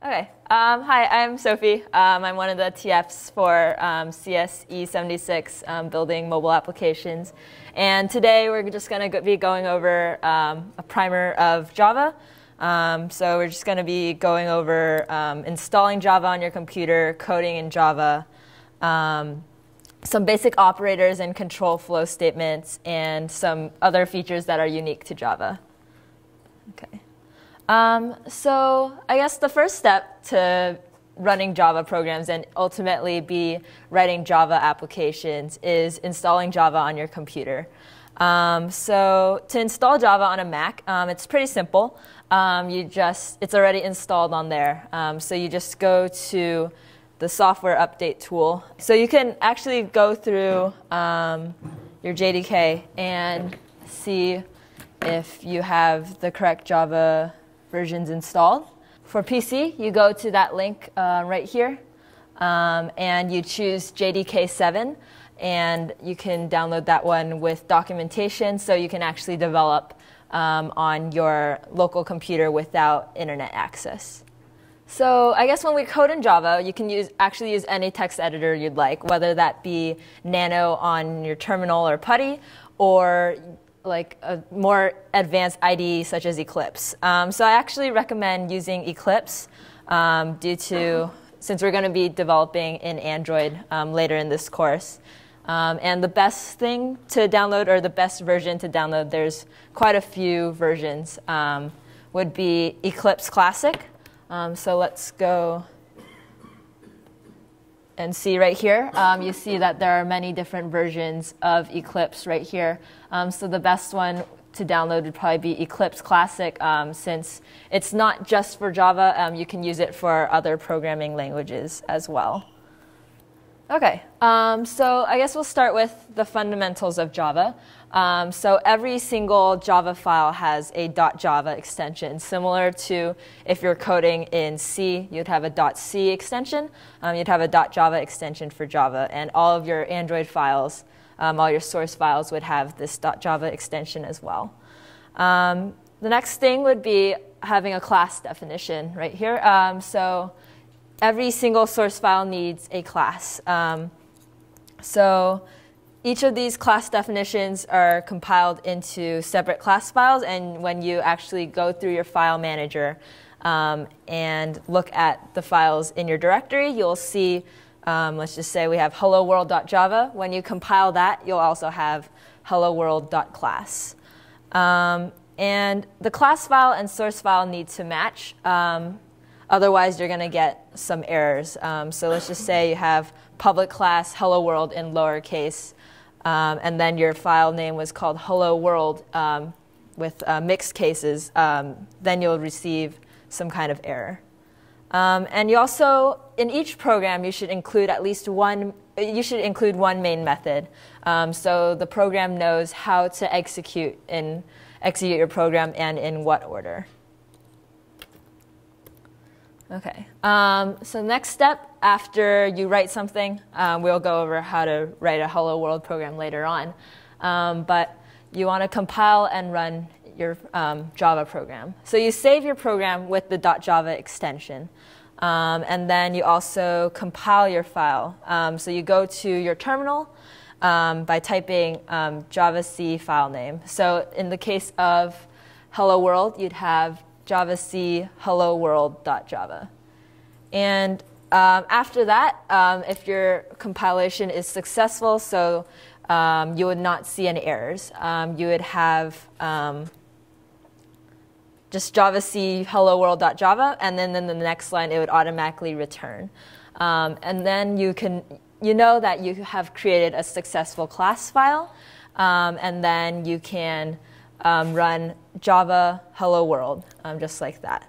Okay. Hi, I'm Sophie. I'm one of the TFs for CS76 building mobile applications. And today we're just going to be going over a primer of Java. So we're just going to be going over installing Java on your computer, coding in Java, some basic operators and control flow statements, and some other features that are unique to Java. Okay. So I guess the first step to running Java programs and ultimately be writing Java applications is installing Java on your computer. So to install Java on a Mac, it's pretty simple. It's already installed on there. So you just go to the software update tool. So you can actually go through your JDK and see if you have the correct Java versions installed. For PC, you go to that link right here, and you choose JDK 7, and you can download that one with documentation so you can actually develop on your local computer without internet access. So I guess when we code in Java, you can actually use any text editor you'd like, whether that be Nano on your terminal or PuTTY, or like a more advanced IDE such as Eclipse. So I actually recommend using Eclipse since we're going to be developing in Android later in this course. And the best thing to download, or the best version to download, there's quite a few versions, would be Eclipse Classic. So let's go and see right here. You see that there are many different versions of Eclipse right here. So the best one to download would probably be Eclipse Classic, since it's not just for Java. You can use it for other programming languages as well. Okay, so I guess we'll start with the fundamentals of Java. So every single Java file has a .java extension, similar to if you're coding in C, you'd have a .c extension. You'd have a .java extension for Java, and all of your Android files, all your source files would have this .java extension as well. The next thing would be having a class definition right here. So every single source file needs a class. So each of these class definitions are compiled into separate class files, and when you actually go through your file manager and look at the files in your directory, you'll see, let's just say we have helloworld.java. When you compile that, you'll also have helloworld.class. And the class file and source file need to match. Otherwise, you're going to get some errors. So let's just say you have public class hello world in lowercase, and then your file name was called hello world with mixed cases. Then you'll receive some kind of error. And you also, in each program, you should include at least one. You should include one main method, so the program knows how to execute your program and in what order. Okay, so next step, after you write something, we'll go over how to write a Hello World program later on. But you want to compile and run your Java program. So you save your program with the .java extension. And then you also compile your file. So you go to your terminal by typing javac file name. So in the case of Hello World, you'd have javac hello world.java. And after that, if your compilation is successful, so you would not see any errors, you would have just javac hello world.java, and then in the next line it would automatically return. And then you know that you have created a successful class file, and then you can run Java hello world, just like that.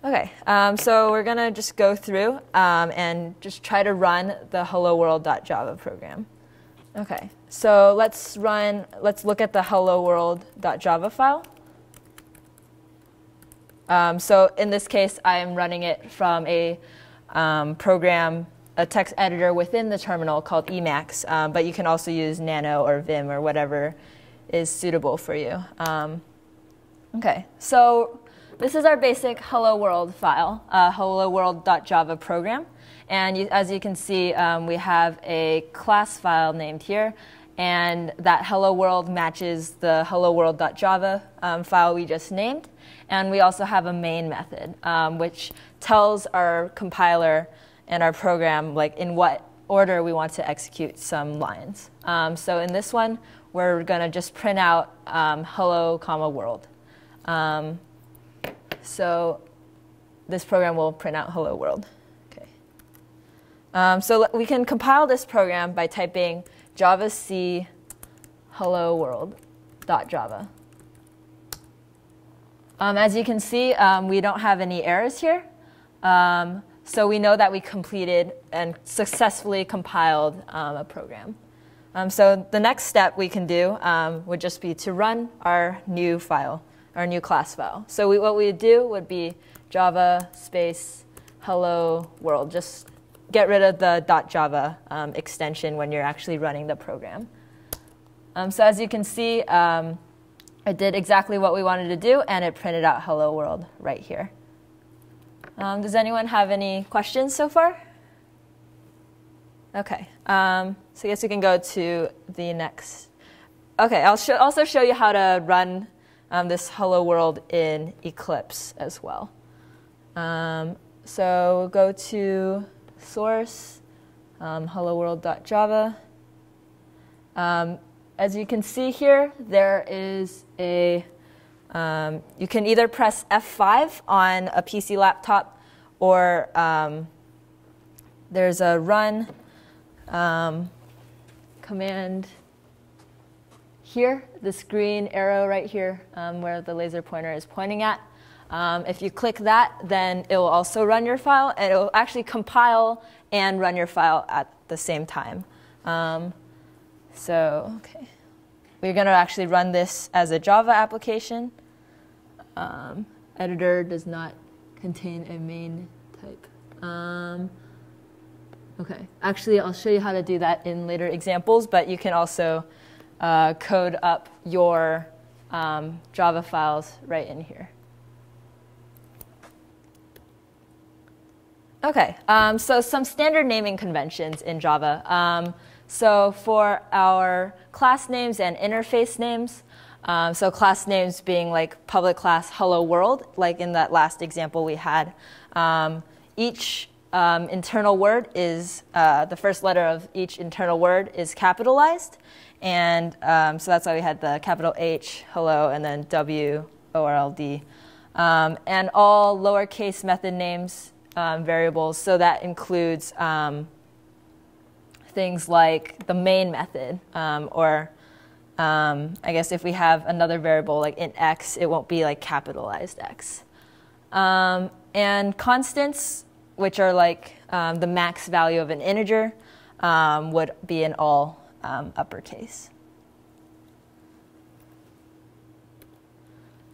Okay, so we're going to just go through and just try to run the hello world.java program. Okay, so let's look at the hello world.java file. So in this case, I am running it from a text editor within the terminal called Emacs, but you can also use Nano or Vim or whatever is suitable for you. Okay, so this is our basic hello world file, hello world.java program. And as you can see, we have a class file named here. And that hello world matches the hello world.java file we just named. And we also have a main method, which tells our compiler and our program like in what order we want to execute some lines. So in this one, we're going to just print out hello, comma, world. So this program will print out hello world. Okay. So we can compile this program by typing javac hello world.java. As you can see, we don't have any errors here. So we know that we completed and successfully compiled a program. So the next step we can do would just be to run our new file, our new class file. So what we would do would be java space hello world. Just get rid of the .java extension when you're actually running the program. So as you can see, it did exactly what we wanted to do, and it printed out hello world right here. Does anyone have any questions so far? OK. So I guess we can go to the next. OK, I'll also show you how to run this hello world in Eclipse as well. So we'll go to source, hello world.java. As you can see here, there is a, you can either press F5 on a PC laptop, or there's a run command here, this green arrow right here where the laser pointer is pointing at. If you click that, then it will also run your file, and it will actually compile and run your file at the same time. Okay. We're going to actually run this as a Java application. Editor does not contain a main type. OK. Actually, I'll show you how to do that in later examples, but you can also code up your Java files right in here. OK, so some standard naming conventions in Java. So for our class names and interface names, so class names being like public class hello world, like in that last example we had, each internal word is, the first letter of each internal word is capitalized. And so that's why we had the capital H, hello, and then W, O-R-L-D. And all lowercase method names, variables, so that includes things like the main method, or I guess if we have another variable like int x, it won't be like capitalized x. And constants, which are like the max value of an integer, would be in all uppercase.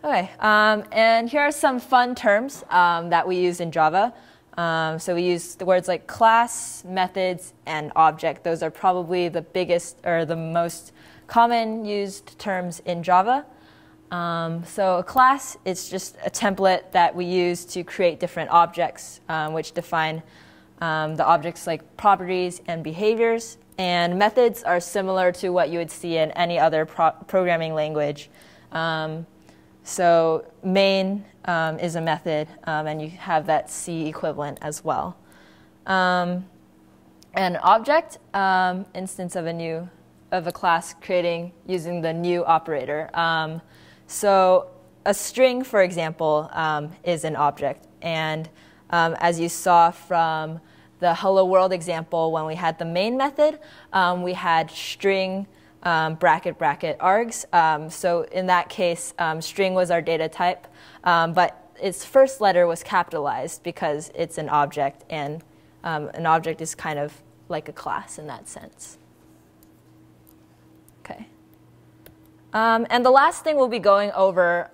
Okay, and here are some fun terms that we use in Java. So we use the words like class, methods, and object. Those are probably the biggest or the most common used terms in Java. So a class is just a template that we use to create different objects, which define the objects like properties and behaviors. And methods are similar to what you would see in any other programming language. So main is a method, and you have that C equivalent as well. An object, instance of a class creating using the new operator. So a string, for example, is an object. And as you saw from the hello world example, when we had the main method, we had string bracket bracket args. So in that case, string was our data type, but its first letter was capitalized because it's an object, and an object is kind of like a class in that sense. Okay. And the last thing we'll be going over,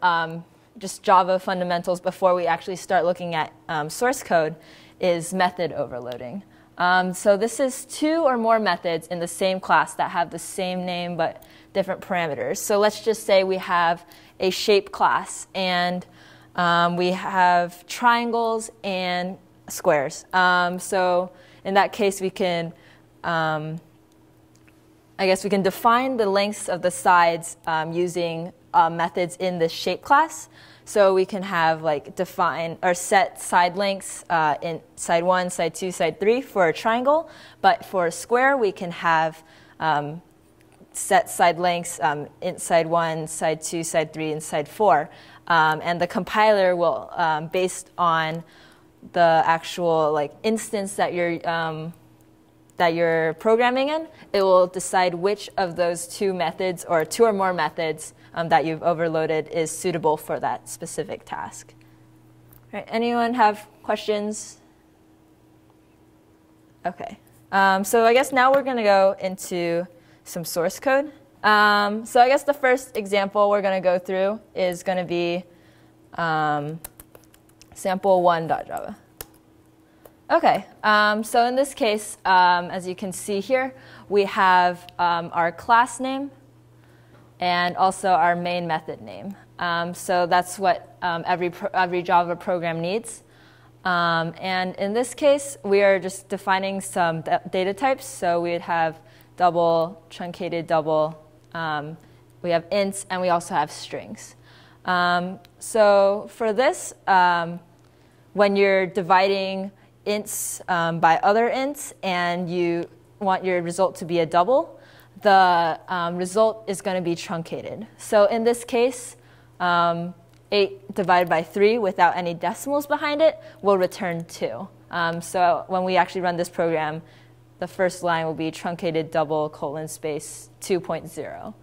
just Java fundamentals before we actually start looking at source code, is method overloading. So this is two or more methods in the same class that have the same name but different parameters. So let's just say we have a shape class, and We have triangles and squares. So in that case, we can, I guess we can define the lengths of the sides using methods in the shape class. So we can have like define or set side lengths in side 1, side 2, side 3 for a triangle. But for a square, we can have set side lengths in side 1, side 2, side 3, and side 4. And the compiler will, based on the actual like instance that you're programming in, it will decide which of those two methods or two or more methods that you've overloaded is suitable for that specific task. All right, anyone have questions? OK. So I guess now we're going to go into some source code. So I guess the first example we're going to go through is going to be sample1.java. OK, so in this case, as you can see here, we have our class name and also our main method name. So that's what every Java program needs. And in this case, we are just defining some data types. So we would have double, truncated double. We have ints, and we also have strings. So for this, when you're dividing ints by other ints and you want your result to be a double, the result is going to be truncated. So in this case, 8 divided by 3 without any decimals behind it will return 2. So when we actually run this program, the first line will be truncated double colon space 2.0.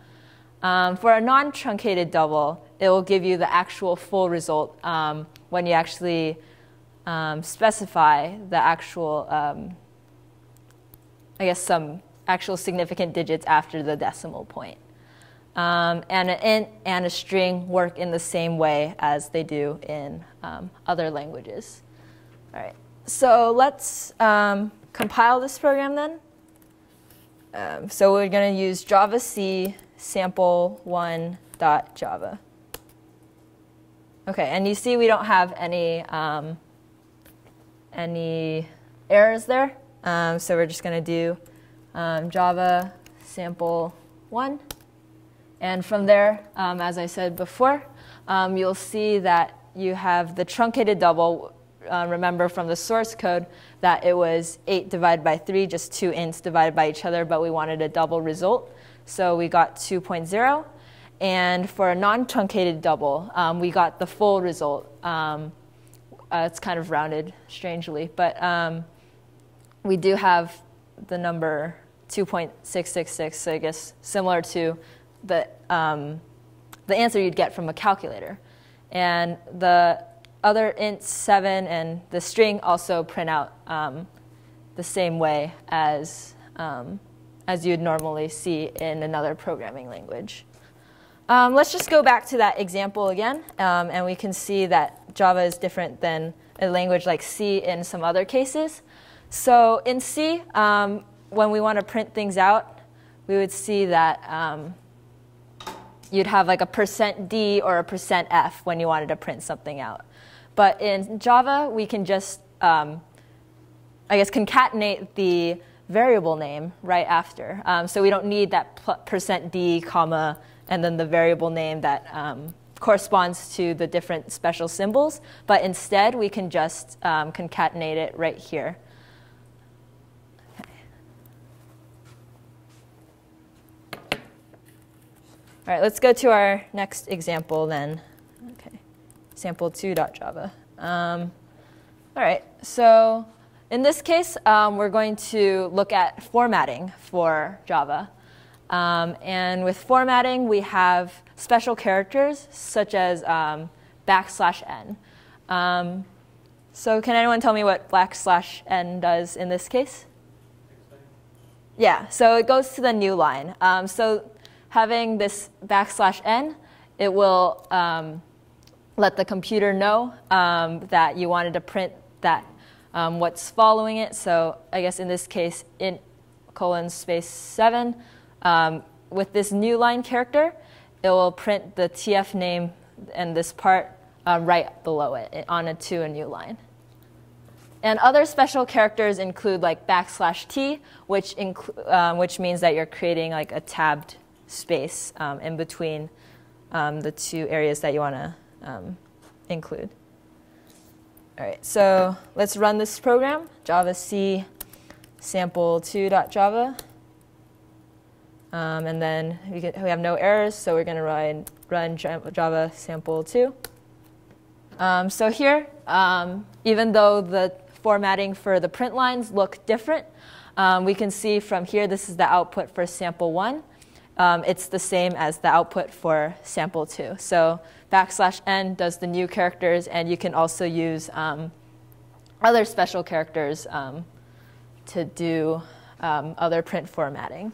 For a non-truncated double, it will give you the actual full result when you actually specify the actual, I guess, some actual significant digits after the decimal point. And an int and a string work in the same way as they do in other languages. All right, so let's compile this program then. So we're going to use Java C sample1.java. OK, and you see we don't have any errors there. So we're just going to do Java sample1. And from there, as I said before, you'll see that you have the truncated double. Remember from the source code that it was 8 divided by 3, just 2 ints divided by each other, but we wanted a double result. So we got 2.0. And for a non-truncated double, we got the full result. It's kind of rounded, strangely. But we do have the number 2.666, so I guess similar to the answer you'd get from a calculator. And the other int 7 and the string also print out the same way as you'd normally see in another programming language. Let's just go back to that example again, and we can see that Java is different than a language like C in some other cases. So in C, when we want to print things out, we would see that you'd have like a %d or a %f when you wanted to print something out. But in Java, we can just, I guess, concatenate the variable name right after. So we don't need that %d, comma, and then the variable name that corresponds to the different special symbols. But instead, we can just concatenate it right here. All right, let's go to our next example then. Okay, sample2.java. All right, so in this case, we're going to look at formatting for Java. And with formatting, we have special characters such as \n. So can anyone tell me what \n does in this case? Yeah, so it goes to the new line. So having this \n, it will let the computer know that you wanted to print that what's following it. So I guess in this case, int colon space 7. With this new line character, it will print the TF name and this part right below it to a new line. And other special characters include like \t, which means that you're creating like a tabbed space in between the two areas that you want to include. All right, so let's run this program, Java C sample2.java. And then we have no errors, so we're going to run Java sample2. So here, even though the formatting for the print lines look different, we can see from here, this is the output for sample1. It's the same as the output for sample2. So \n does the new characters, and you can also use other special characters to do other print formatting.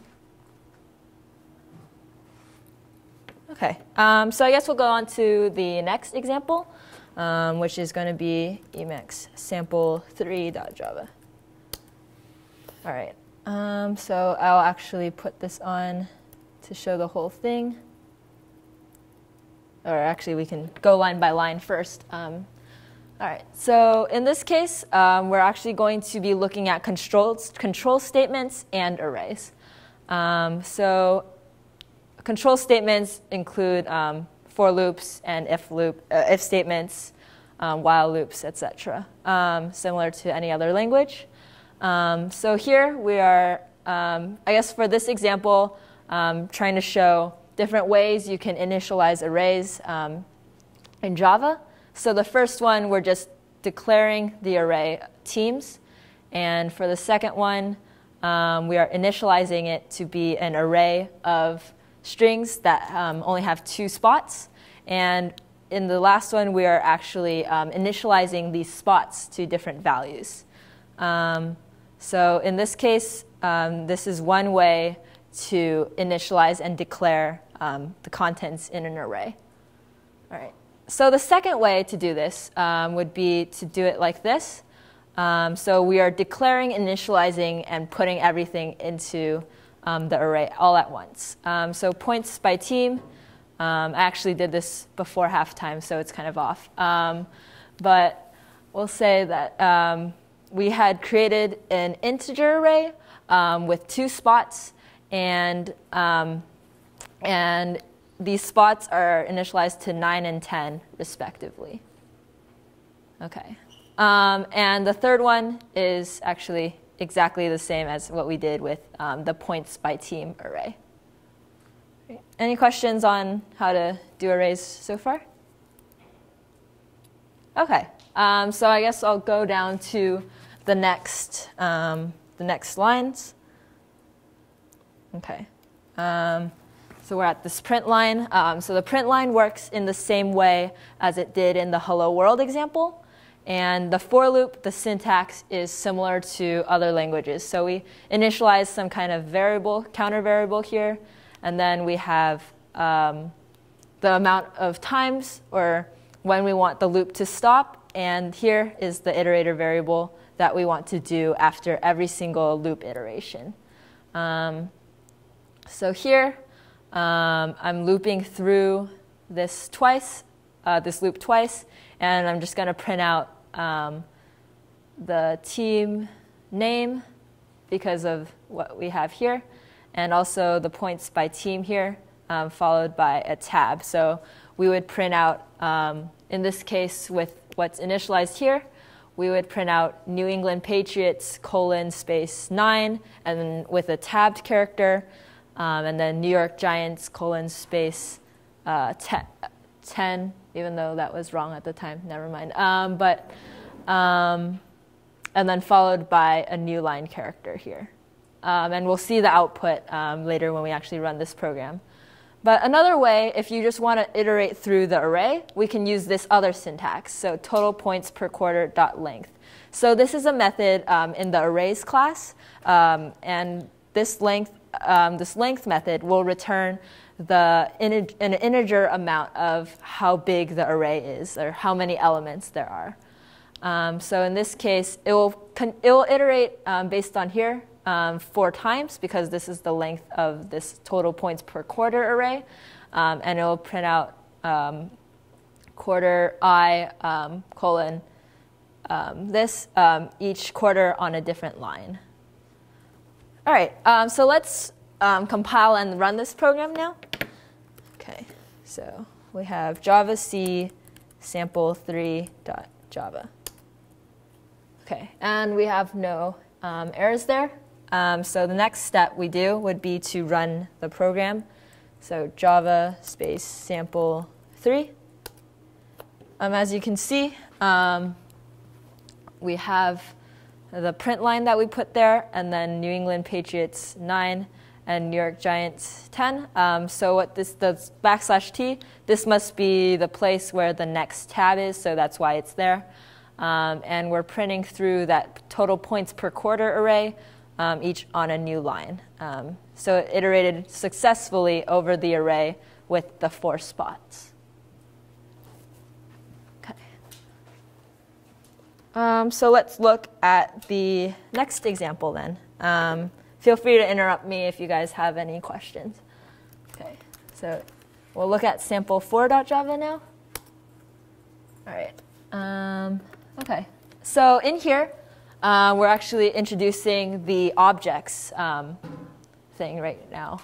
OK, so I guess we'll go on to the next example, which is going to be Emacs sample3.java. All right, so I'll actually put this on to show the whole thing. Or actually, we can go line by line first. All right, so in this case, we're actually going to be looking at control statements and arrays. So control statements include for loops and if statements, while loops, etc., similar to any other language. So here we are, I guess for this example, trying to show different ways you can initialize arrays in Java. So the first one, we're just declaring the array teams. And for the second one, we are initializing it to be an array of strings that only have 2 spots. And in the last one, we are actually initializing these spots to different values. So in this case, this is one way to initialize and declare the contents in an array. All right. So the second way to do this would be to do it like this. So we are declaring, initializing, and putting everything into the array all at once. So points by team. I actually did this before halftime, so it's kind of off. But we'll say that we had created an integer array with 2 spots, and these spots are initialized to 9 and 10, respectively. OK. And the third one is actually exactly the same as what we did with the points by team array. Any questions on how to do arrays so far? OK. So I guess I'll go down to the next lines. OK. So we're at this print line. So the print line works in the same way as it did in the Hello World example. And the for loop, the syntax is similar to other languages. So we initialize some kind of variable, counter variable here. And then we have the amount of times or when we want the loop to stop. And here is the iterator variable that we want to do after every single loop iteration. So here, I'm looping through this loop twice, and I'm just going to print out the team name because of what we have here, and also the points by team here, followed by a tab. So we would print out, in this case, with what's initialized here, we would print out New England Patriots : space 9, and then with a tabbed character. And then New York Giants : space 10, even though that was wrong at the time. Never mind. And then followed by a new line character here. And we'll see the output later when we actually run this program. But another way, if you just want to iterate through the array, we can use this other syntax. So total points per quarter dot length. So this is a method in the arrays class. And this length method will return an integer amount of how big the array is, or how many elements there are. So in this case, it will iterate based on here 4 times, because this is the length of this total points per quarter array. And it will print out quarter I colon this, each quarter on a different line. All right, so let's compile and run this program now. Okay, so we have Java C sample3.java. Okay, and we have no errors there. So the next step we do would be to run the program. So Java space sample3. As you can see, we have the print line that we put there, and then New England Patriots 9 and New York Giants 10. So what this does, \t, this must be the place where the next tab is, so that's why it's there. And we're printing through that total points per quarter array, each on a new line. So it iterated successfully over the array with the 4 spots. Okay. So let's look at the next example then. Feel free to interrupt me if you guys have any questions. Okay, so we'll look at sample4.java now. All right. Okay, so in here, we're actually introducing the objects thing right now.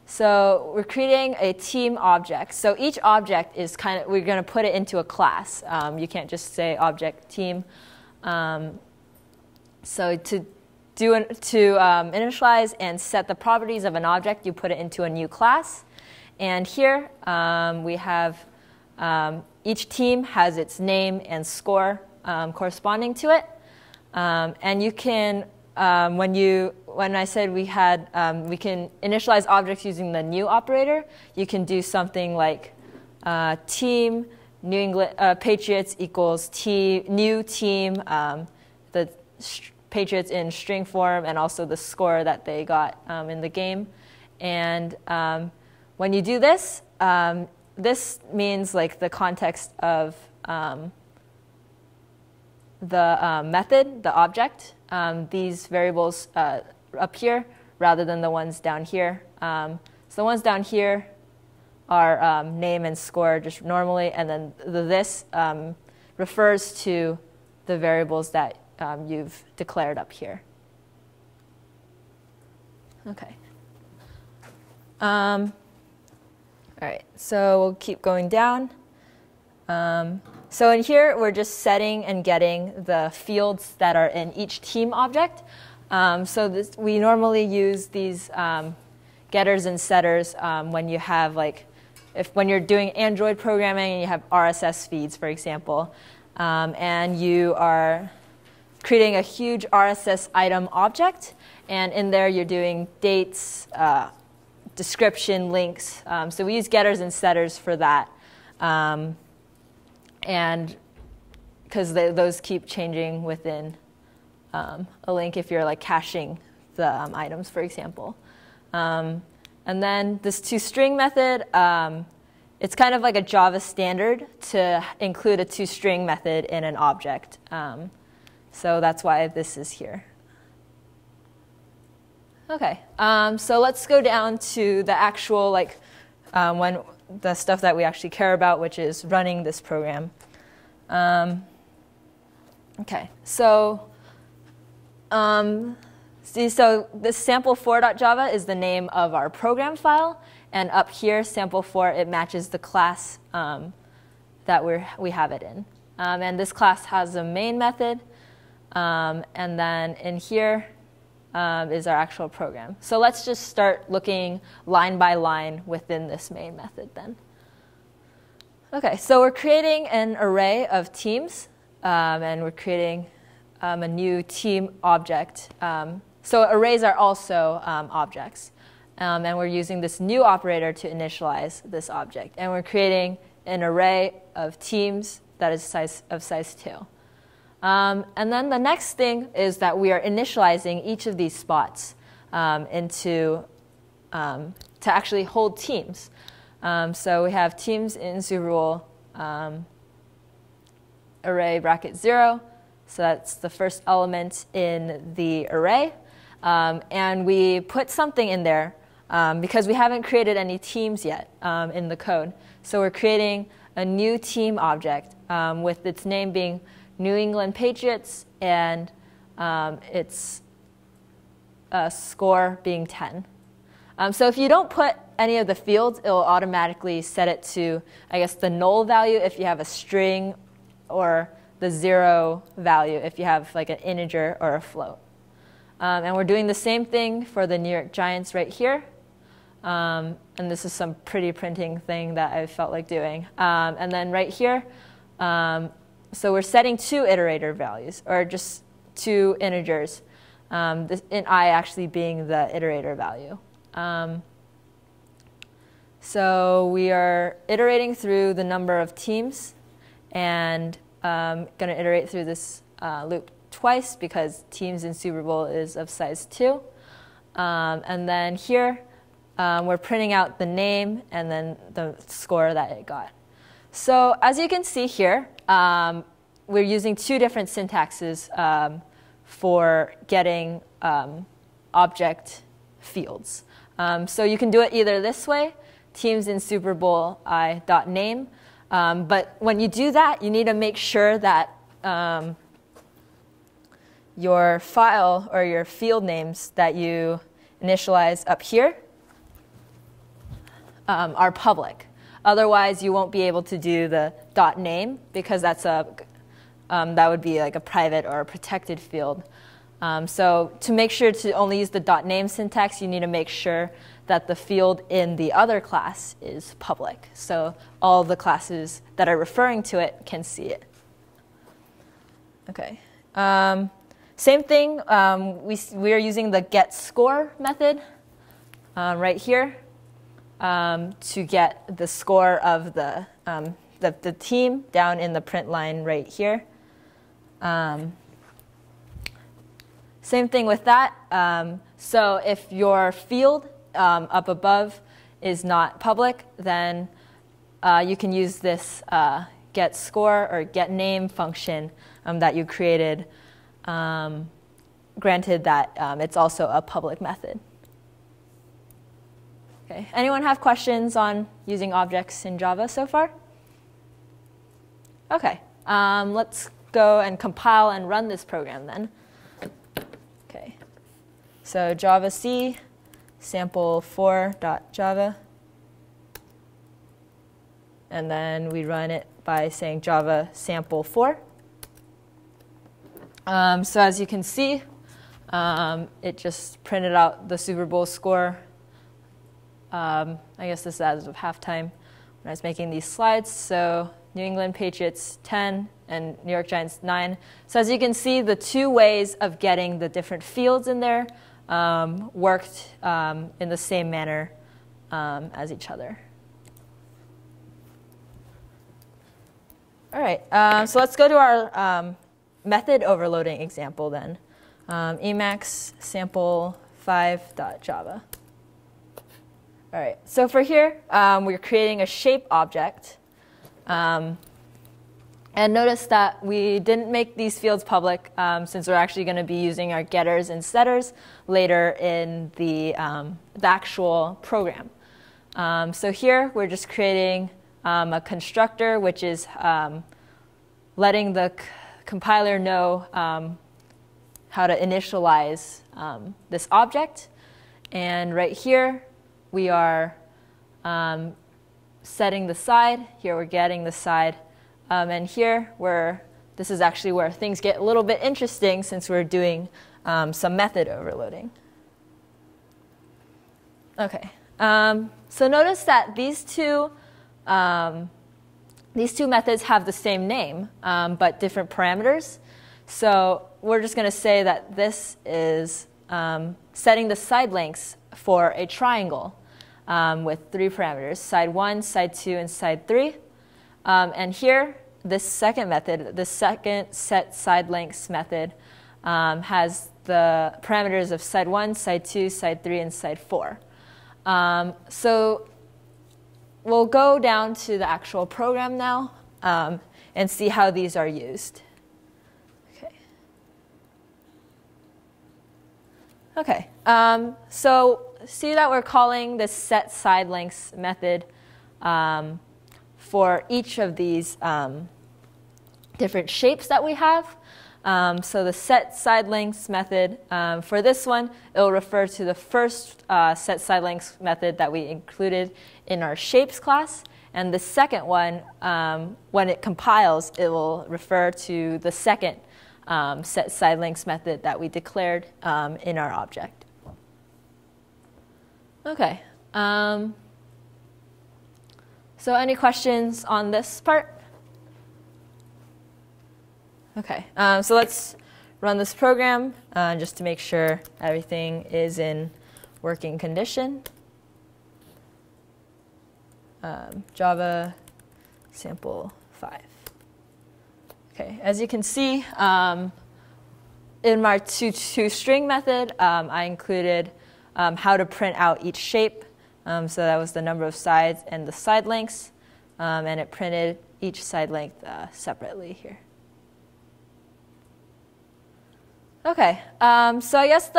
So we're creating a team object. So each object is we're going to put it into a class. You can't just say object team. So to initialize and set the properties of an object, you put it into a new class. And here we have each team has its name and score corresponding to it. And you can, when I said we had, we can initialize objects using the new operator, you can do something like team New England Patriots equals new team, the Patriots in string form, and also the score that they got in the game. And when you do this, this means like the context of the method, the object. These variables up here rather than the ones down here. So the ones down here are name and score just normally, and then this refers to the variables that you've declared up here. Okay. All right, so we'll keep going down. So in here, we're just setting and getting the fields that are in each team object. So we normally use these getters and setters when you have when you're doing Android programming and you have RSS feeds, for example, and you are creating a huge RSS item object, and in there you're doing dates, description, links. So we use getters and setters for that. And because those keep changing within a link if you're caching the items, for example. And then this toString method, it's kind of like a Java standard to include a toString method in an object. So that's why this is here. Okay, so let's go down to the actual the stuff that we actually care about, which is running this program. Okay, so so this sample4.java is the name of our program file, and up here, sample4, it matches the class that we have it in. And this class has a main method, and then in here is our actual program. So let's just start looking line by line within this main method then. Okay, so we're creating an array of teams, and we're creating a new team object. So arrays are also objects. And we're using this new operator to initialize this object. And we're creating an array of teams that is of size 2. And then the next thing is that we are initializing each of these spots to actually hold teams. So we have teams in Zurul array bracket 0. So that's the first element in the array. And we put something in there because we haven't created any teams yet in the code. So we're creating a new team object with its name being New England Patriots and its score being 10. So if you don't put any of the fields, it will automatically set it to, I guess, the null value if you have a string, or the 0 value if you have like an integer or a float. And we're doing the same thing for the New York Giants right here. And this is some pretty printing thing that I felt like doing. And then right here, so we're setting 2 iterator values, or just 2 integers, in I actually being the iterator value. So we are iterating through the number of teams, and going to iterate through this loop twice because teams in Super Bowl is of size 2. And then here, we're printing out the name and then the score that it got. So as you can see here, we're using 2 different syntaxes for getting object fields. So you can do it either this way, teams in Super Bowl I.name. But when you do that, you need to make sure that your file or your field names that you initialize up here are public. Otherwise, you won't be able to do the .name because that's that would be like a private or a protected field. So to make sure to only use the .name syntax, you need to make sure that the field in the other class is public. So all the classes that are referring to it can see it. Okay. Same thing, we are using the getScore method right here to get the score of the team down in the print line right here. Same thing with that. So if your field up above is not public, then you can use this getScore or getName function that you created, granted that it's also a public method. Okay. Anyone have questions on using objects in Java so far? Okay. Let's go and compile and run this program then. Okay. So Java C sample4.java, and then we run it by saying Java sample4. So as you can see, it just printed out the Super Bowl score. I guess this is as of halftime when I was making these slides. So New England Patriots 10 and New York Giants 9. So as you can see, the 2 ways of getting the different fields in there worked in the same manner as each other. All right, so let's go to our method overloading example then. Emacs sample5.java. All right, so for here, we're creating a shape object. And notice that we didn't make these fields public since we're actually going to be using our getters and setters later in the actual program. So here, we're just creating a constructor, which is letting the compiler know how to initialize this object. And right here, we are setting the side. Here, we're getting the side. And here, this is actually where things get a little bit interesting since we're doing some method overloading. Okay. So notice that these two methods have the same name, but different parameters. So we're just going to say that this is setting the side lengths for a triangle with 3 parameters, side 1, side 2, and side 3. And here, this second method, the second set side lengths method, has the parameters of side 1, side 2, side 3, and side 4. So we'll go down to the actual program now and see how these are used. Okay. Okay, so see that we're calling this set side lengths method for each of these different shapes that we have. So the set side lengths method, for this one, it will refer to the first set side lengths method that we included in our shapes class. And the second one, when it compiles, it will refer to the second set side lengths method that we declared in our object. Okay. So any questions on this part? Okay. So let's run this program just to make sure everything is in working condition. Java sample 5. Okay, as you can see, in my toString method, I included how to print out each shape. So that was the number of sides and the side lengths, and it printed each side length separately here. Okay, so I guess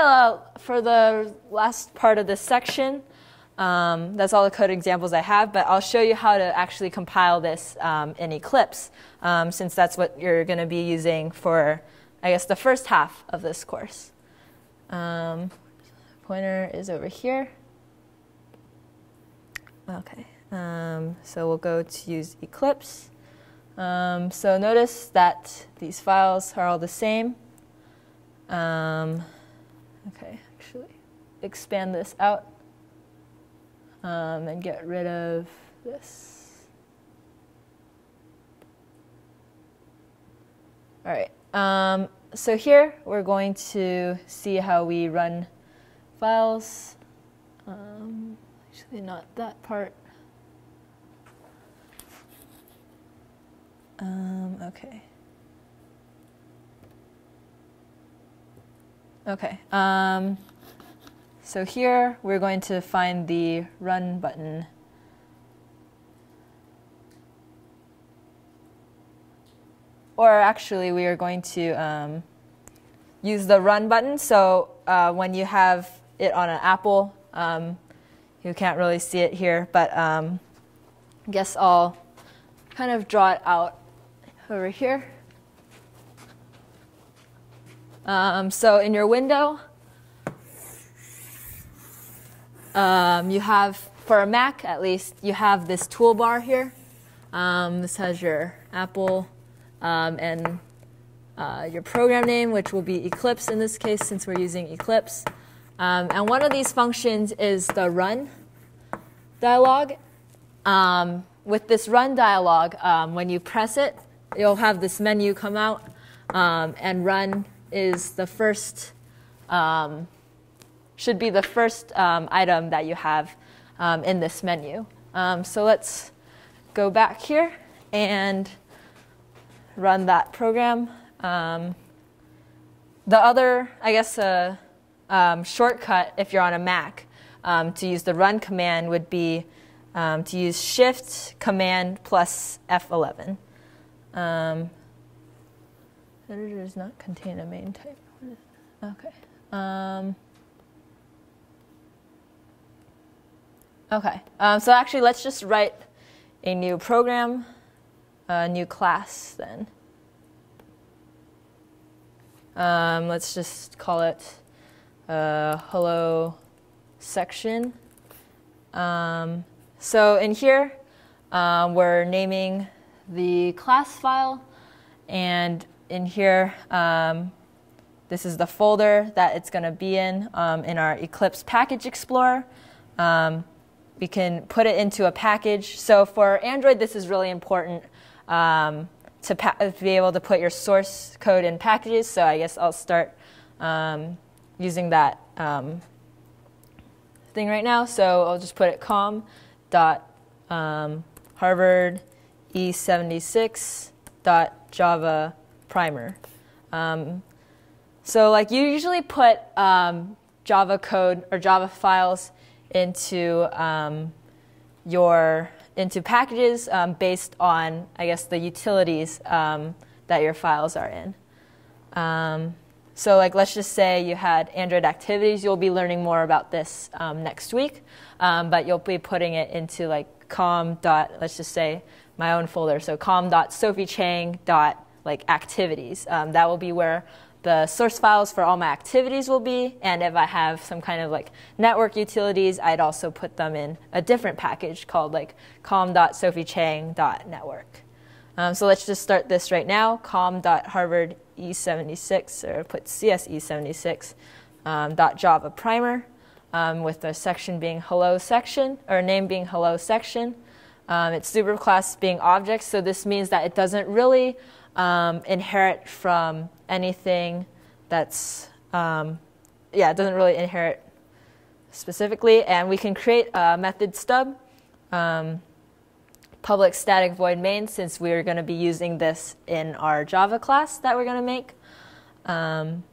for the last part of this section, that's all the code examples I have, but I'll show you how to actually compile this in Eclipse, since that's what you're going to be using for, I guess, the first half of this course. Pointer is over here. Okay, so we'll go to use Eclipse. So notice that these files are all the same. Okay, actually, expand this out. And get rid of this. All right. So here we're going to see how we run files. Actually, not that part. Okay. Okay. So here we're going to find the run button. Or actually, we are going to use the run button. So when you have it on an Apple, you can't really see it here, but I guess I'll kind of draw it out over here. So in your window, you have, for a Mac at least, you have this toolbar here. This has your Apple and your program name, which will be Eclipse in this case, since we're using Eclipse. And one of these functions is the run dialog. With this run dialog, when you press it, you'll have this menu come out, and run is the first, should be the first item that you have in this menu. So let's go back here and run that program. The other, I guess, shortcut if you're on a Mac to use the run command would be to use Shift Command plus F11. Editor does not contain a main type. Okay. Okay. So actually, let's just write a new program, a new class then. Let's just call it hello section. So in here, we're naming the class file, and in here, this is the folder that it's going to be in our Eclipse Package Explorer. We can put it into a package. So for Android, this is really important to be able to put your source code in packages. So I guess I'll start using that thing right now. So I'll just put it com.harvard e76.java primer. So like you usually put Java code or Java files into into packages based on, I guess, the utilities that your files are in. So like, let's just say you had Android activities. You'll be learning more about this next week, but you'll be putting it into like let's just say my own folder. So com.sophieChang.activities. That will be where the source files for all my activities will be. And if I have some kind of like network utilities, I'd also put them in a different package called like com.sophieChang.network. So let's just start this right now. com.harvard E76, or put CS76, .java primer, with the section being hello section, or name being hello section. Its superclass being objects, so this means that it doesn't really inherit from anything that's, it doesn't really inherit specifically. And we can create a method stub, public static void main, since we're going to be using this in our Java class that we're going to make. And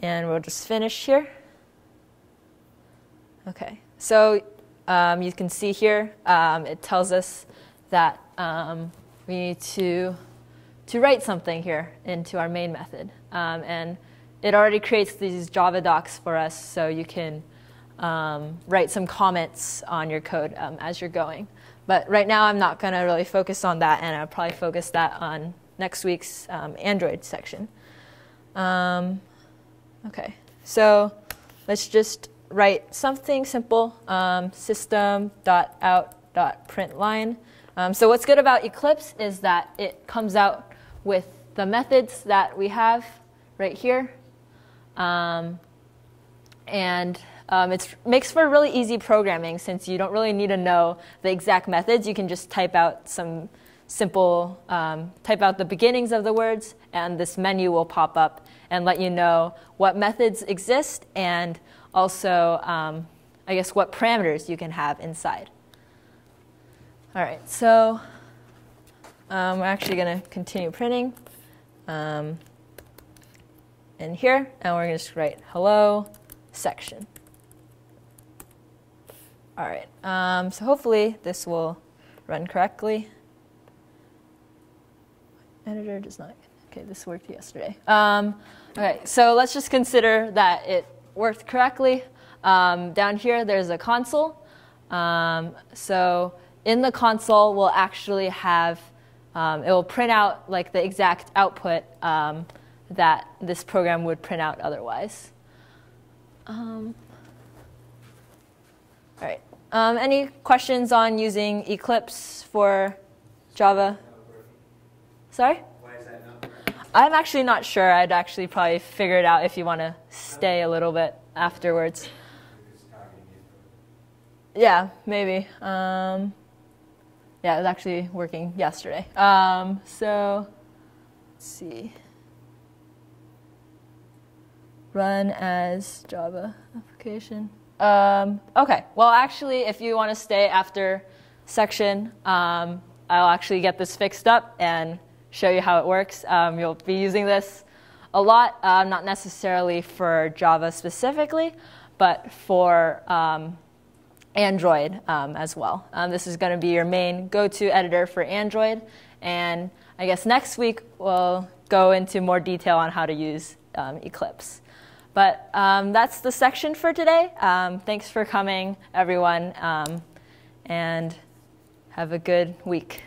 we'll just finish here. Okay, so you can see here, it tells us that we need to write something here into our main method. And it already creates these Java docs for us, so you can write some comments on your code as you're going. But right now, I'm not going to really focus on that, and I'll probably focus that on next week's Android section. Okay, so let's just write something simple, system.out.println. So what's good about Eclipse is that it comes out with the methods that we have right here. It makes for really easy programming, since you don't really need to know the exact methods. You can just type out some simple, type out the beginnings of the words, and this menu will pop up and let you know what methods exist, and also, I guess, what parameters you can have inside. All right, so we're actually going to continue printing in here, and we're going to just write hello section. All right, so hopefully this will run correctly. Editor does not. Okay, this worked yesterday. Okay, so let's just consider that it worked correctly. Down here, there's a console. So in the console, we'll actually have, it will print out like the exact output that this program would print out otherwise. All right. Any questions on using Eclipse for Java? Sorry? Why is that not working? I'm actually not sure. I'd actually probably figure it out if you want to stay a little bit afterwards. Yeah, maybe. Yeah, it was actually working yesterday. So let's see. Run as Java application. Okay, well, actually, if you want to stay after section, I'll actually get this fixed up and show you how it works. You'll be using this a lot, not necessarily for Java specifically, but for Android as well. This is going to be your main go-to editor for Android. And I guess next week we'll go into more detail on how to use Eclipse. But that's the section for today. Thanks for coming, everyone, and have a good week.